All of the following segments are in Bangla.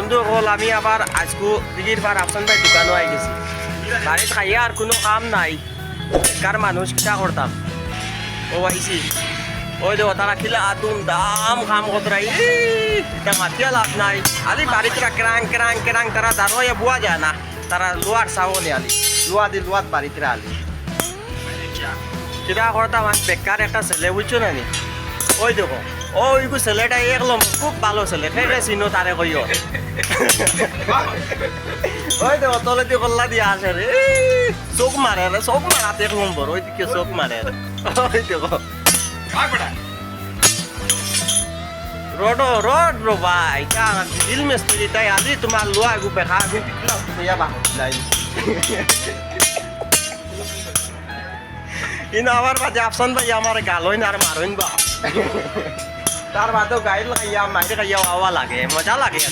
বন্ধু হল আমি আবার আজকু দিদির বার আফসান ভাই দোকানও আই গেছি বাড়িতে খাইয়া আর কোনো কাম নাই কার মানুষ কিটা করতাম ও আইসি ওই দেখো তারা খিলা আতুম দাম কাম কতরাই এটা মাতিয়া লাভ নাই আলি বাড়িতে ক্রাং ক্রাং ক্রাং তারা দাঁড়িয়ে বুয়া যায় না তারা লোয়ার চাউলে আলি লোয়া দি লোয়ার বাড়িতে আলি কিটা করতাম আমি বেকার একটা ছেলে বুঝছো না নি ওই দেখো ওই ছেলেটা একলম খুব ভালো ছেলে ফেরে চিনো তারে কইও ওই দেখো তলে দিয়ে কল্লা দিয়ে আসে রে চোখ মারে রে চোখ মারাতে এক নম্বর ওইদিকে চোখ মারে রে ওই দেখো रोड रोड रो भाई क्या दिल में स्थिति है आदि तुम्हारा लुआ गु पे खा गु भैया बा लाई इन आवर बाजे ऑप्शन भाई हमारे गालोइन और मारोइन बा तार बातो गाइड लगाया माइटे का आवा लागे मजा लागे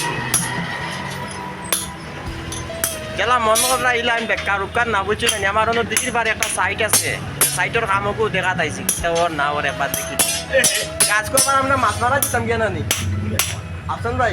গেলা মন করা ইলাম বেকার উকার না বুঝছো না আমার অন্য দিদির বাড়ি একটা সাইট আছে সাইটের কামকও দেখা তাইছি ওর না ওর একবার দেখি কাজ করবার আমরা মাছ মারা যেতাম কেন নি আফসান ভাই